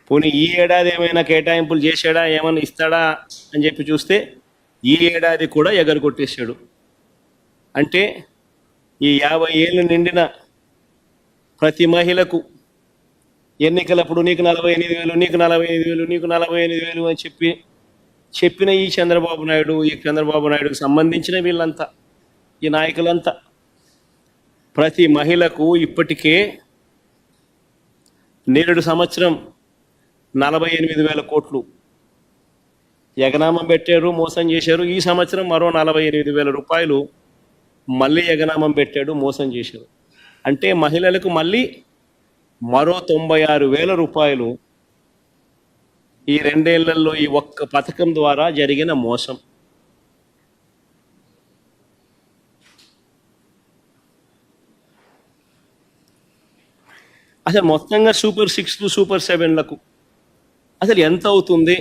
పోనీ ఈ ఏడాది ఏమైనా కేటాయింపులు చేశాడా, ఏమైనా ఇస్తాడా అని చెప్పి చూస్తే ఈ ఏడాది కూడా ఎగరగొట్టేశాడు. అంటే ఈ 50 ఏళ్ళు నిండిన ప్రతి మహిళకు ఎన్నికలప్పుడు నీకు 48,000, నీకు 48,000, నీకు 48,000 అని చెప్పిన ఈ చంద్రబాబు నాయుడుకి సంబంధించిన వీళ్ళంతా, ఈ నాయకులంతా ప్రతి మహిళకు ఇప్పటికే నేడు సంవత్సరం 48,000 కోట్లు ఎగనామం పెట్టారు, మోసం చేశారు. ఈ సంవత్సరం మరో 48,000 రూపాయలు మళ్ళీ ఎగనామం పెట్టాడు, మోసం చేశారు. అంటే మహిళలకు మళ్ళీ మరో 96,000 రూపాయలు ఈ 2 ఏళ్లలో ఈ ఒక్క పథకం ద్వారా జరిగిన మోసం. అసలు మొత్తంగా సూపర్ 6లు సూపర్ 7లకు అసలు ఎంత అవుతుంది?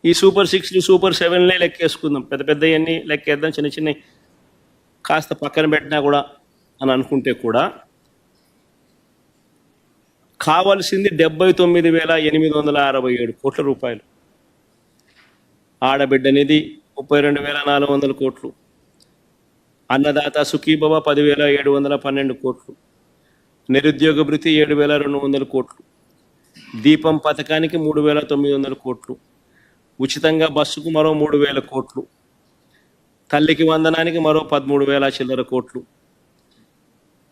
ఈ సూపర్ 6లు సూపర్ 7లే లెక్కేసుకుందాం, పెద్ద పెద్దవన్నీ లెక్కేద్దాం, చిన్న చిన్నవి కాస్త పక్కన పెట్టినా కూడా అని అనుకుంటే కూడా కావాల్సింది 79,867 కోట్ల రూపాయలు. ఆడబిడ్డ నిధి 32,400 కోట్లు, అన్నదాత సుఖీభవ 10,712 కోట్లు, నిరుద్యోగ భృతి 7,200 కోట్లు, దీపం పథకానికి 3,900 కోట్లు, ఉచితంగా బస్సుకు మరో 3,000 కోట్లు, తల్లికి వందనానికి మరో 13,000 చిల్లర కోట్లు,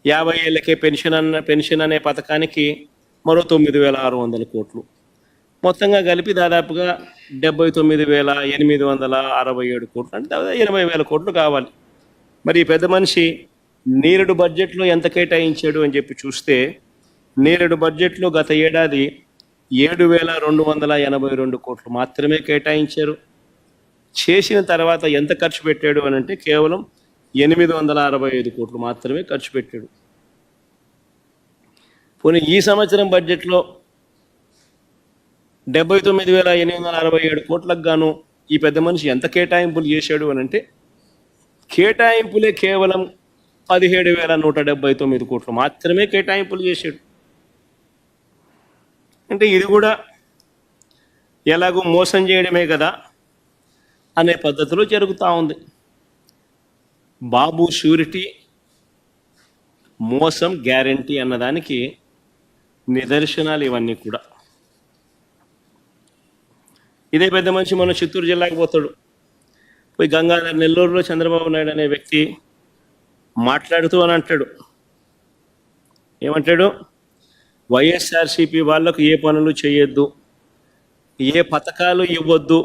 50 ఏళ్ళకే పెన్షన్ అనే పథకానికి మరో 9,600 కోట్లు, మొత్తంగా కలిపి దాదాపుగా 79,867 కోట్లు, అంటే 80,000 కోట్లు కావాలి. మరి ఈ పెద్ద మనిషి నేరేడు బడ్జెట్లో ఎంత కేటాయించాడు అని చెప్పి చూస్తే, నేరేడు బడ్జెట్లో గత ఏడాది 7,282 కోట్లు మాత్రమే కేటాయించారు. చేసిన తర్వాత ఎంత ఖర్చు పెట్టాడు అని అంటే కేవలం 865 కోట్లు మాత్రమే ఖర్చు పెట్టాడు. పోనీ ఈ సంవత్సరం బడ్జెట్లో 79,867 కోట్లకు గాను ఈ పెద్ద మనిషి ఎంత కేటాయింపులు చేశాడు అని అంటే కేటాయింపులే కేవలం 17,179 కోట్లు మాత్రమే కేటాయింపులు చేశాడు. అంటే ఇది కూడా ఎలాగో మోసం చేయడమే కదా అనే పద్ధతిలో జరుగుతూ ఉంది. బాబు షూరిటీ, మోసం గ్యారంటీ అన్నదానికి నిదర్శనాలు ఇవన్నీ కూడా. ఇదే పెద్ద మనిషి మన చిత్తూరు జిల్లాకి పోతాడు, పోయి గంగాధర్ నెల్లూరులో చంద్రబాబు నాయుడు అనే వ్యక్తి మాట్లాడుతూ అని అంటాడు. ఏమంటాడు? వైఎస్ఆర్సీపీ వాళ్లకు ఏ పనులు చేయొద్దు, ఏ పథకాలు ఇవ్వద్దు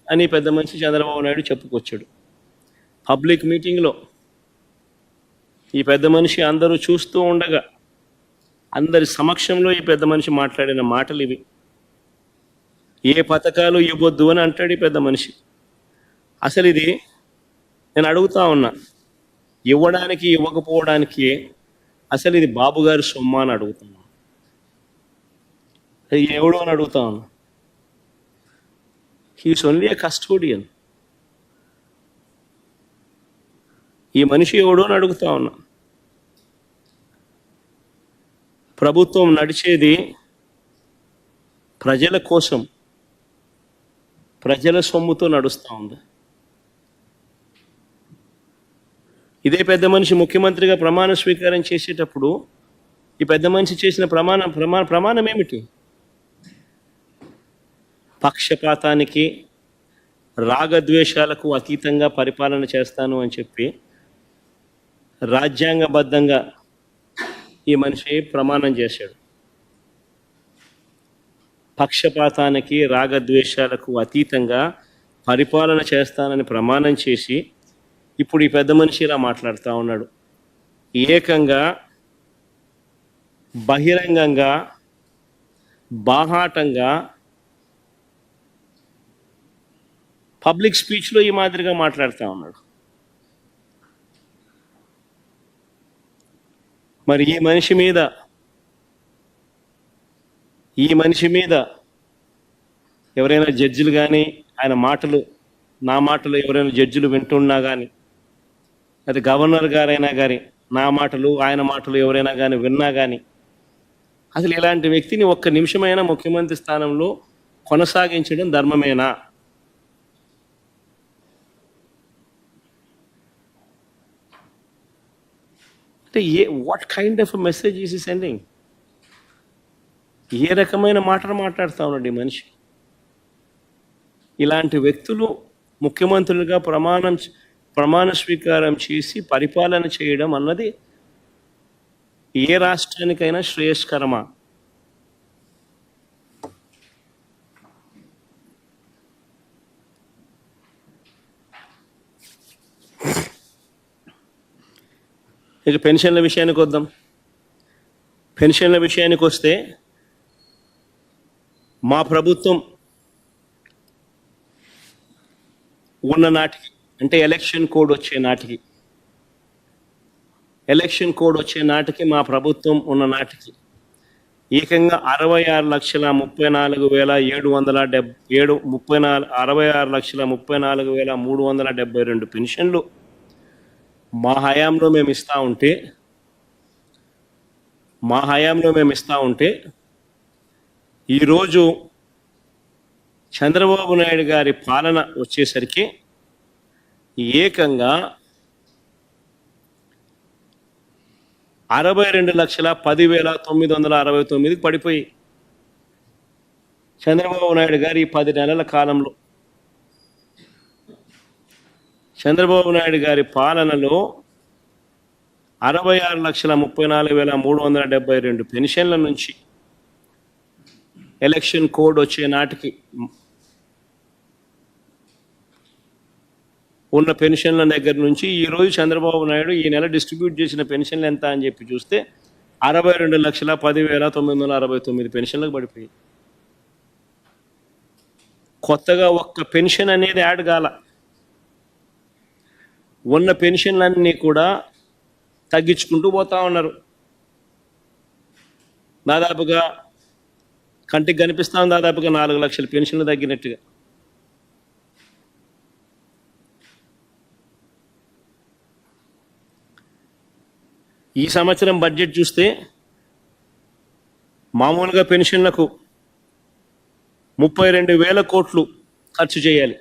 అని పెద్ద మనిషి చంద్రబాబు నాయుడు చెప్పుకొచ్చాడు. పబ్లిక్ మీటింగ్లో ఈ పెద్ద మనిషి అందరూ చూస్తూ ఉండగా అందరి సమక్షంలో ఈ పెద్ద మనిషి మాట్లాడిన మాటలు ఇవి. ఏ పథకాలు ఇవ్వద్దు అని అంటాడు ఈ పెద్ద మనిషి. అసలు ఇది నేను అడుగుతా ఉన్నా, ఇవ్వడానికి ఇవ్వకపోవడానికి అసలు ఇది బాబు గారి సొమ్మ అని అడుగుతున్నా, ఎవడో అని అడుగుతా ఉన్నా. హీస్ ఓన్లీ ఏ కస్టోడియన్. ఈ మనిషి ఎవడో అని అడుగుతా ఉన్నా. ప్రభుత్వం నడిచేది ప్రజల కోసం, ప్రజల సొమ్ముతో నడుస్తూ ఉంది. ఇదే పెద్ద మనిషి ముఖ్యమంత్రిగా ప్రమాణ స్వీకారం చేసేటప్పుడు ఈ పెద్ద మనిషి చేసిన ప్రమాణం ఏమిటి? పక్షపాతానికి, రాగద్వేషాలకు అతీతంగా పరిపాలన చేస్తాను అని చెప్పి రాజ్యాంగబద్ధంగా ఈ మనిషి ప్రమాణం చేశాడు. పక్షపాతానికి, రాగద్వేషాలకు అతీతంగా పరిపాలన చేస్తానని ప్రమాణం చేసి ఇప్పుడు ఈ పెద్ద మనిషి ఇలా మాట్లాడుతూ ఉన్నాడు. ఏకంగా బహిరంగంగా, బాహాటంగా పబ్లిక్ స్పీచ్లో ఈ మాదిరిగా మాట్లాడుతూ ఉన్నాడు. మరి ఈ మనిషి మీద ఎవరైనా జడ్జిలు కానీ, ఆయన మాటలు, నా మాటలు ఎవరైనా జడ్జిలు వింటున్నా కానీ, అది గవర్నర్ గారైనా కానీ నా మాటలు, ఆయన మాటలు ఎవరైనా కానీ విన్నా కానీ అసలు ఇలాంటి వ్యక్తిని ఒక్క నిమిషమైనా ముఖ్యమంత్రి స్థానంలో కొనసాగించడం ధర్మమేనా? అంటే what kind of message is ఈ సెండింగ్? ఏ రకమైన మాటలు మాట్లాడుతూ ఉన్నాడు ఈ మనిషి? ఇలాంటి వ్యక్తులు ముఖ్యమంత్రులుగా ప్రమాణ స్వీకారం చేసి పరిపాలన చేయడం అన్నది ఏ రాష్ట్రానికైనా శ్రేయస్కరమా? ఇక పెన్షన్ల విషయానికి వద్దాం. పెన్షన్ల విషయానికి వస్తే మా ప్రభుత్వం ఉన్న నాటికి, అంటే ఎలక్షన్ కోడ్ వచ్చే నాటికి మా ప్రభుత్వం ఉన్న నాటికి ఏకంగా 66,34,372 పెన్షన్లు మా హయాంలో మేము ఇస్తా ఉంటే ఈరోజు చంద్రబాబు నాయుడు గారి పాలన వచ్చేసరికి ఏకంగా 62,10,969 పడిపోయి చంద్రబాబు నాయుడు గారి 10 నెలల కాలంలో, చంద్రబాబు నాయుడు గారి పాలనలో 66,34,372 పెన్షన్ల నుంచి ఎలక్షన్ కోడ్ వచ్చే నాటికి ఉన్న పెన్షన్ల దగ్గర నుంచి ఈరోజు చంద్రబాబు నాయుడు ఈ నెల డిస్ట్రిబ్యూట్ చేసిన పెన్షన్లు ఎంత అని చెప్పి చూస్తే 62,10,969 పెన్షన్లకు పడిపోయి, కొత్తగా ఒక్క పెన్షన్ అనేది యాడ్ కాల. ఉన్న పెన్షన్లన్నీ కూడా తగ్గించుకుంటూ పోతా ఉన్నారు. దాదాపుగా కంటికి కనిపిస్తాం, దాదాపుగా 4 లక్షల పెన్షన్లు తగ్గినట్టుగా. ఈ సంవత్సరం బడ్జెట్ చూస్తే మామూలుగా పెన్షన్లకు 32,000 కోట్లు ఖర్చు చేయాలి.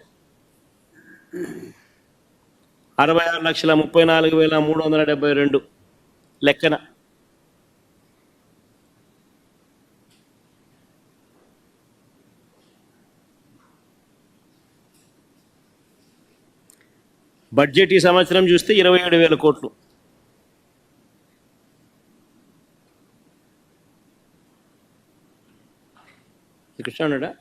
66,34,372 లెక్కన. బడ్జెట్ ఈ సంవత్సరం చూస్తే 27,000 కోట్లు. కృష్ణాడా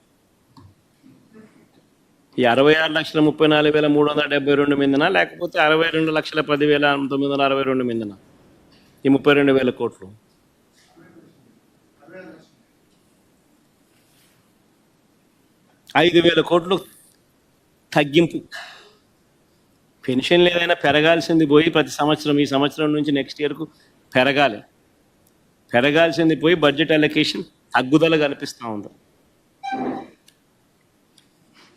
ఈ 66,34,372 మీదనా, లేకపోతే 62,10,962 మీదనా ఈ 32,000 కోట్లు? $5,000 కోట్లు తగ్గింపు. పెన్షన్లు ఏదైనా పెరగాల్సింది పోయి ప్రతి సంవత్సరం, ఈ సంవత్సరం నుంచి నెక్స్ట్ ఇయర్కు పెరగాల్సింది పోయి బడ్జెట్ అలొకేషన్ తగ్గుదల కనిపిస్తూ ఉంది.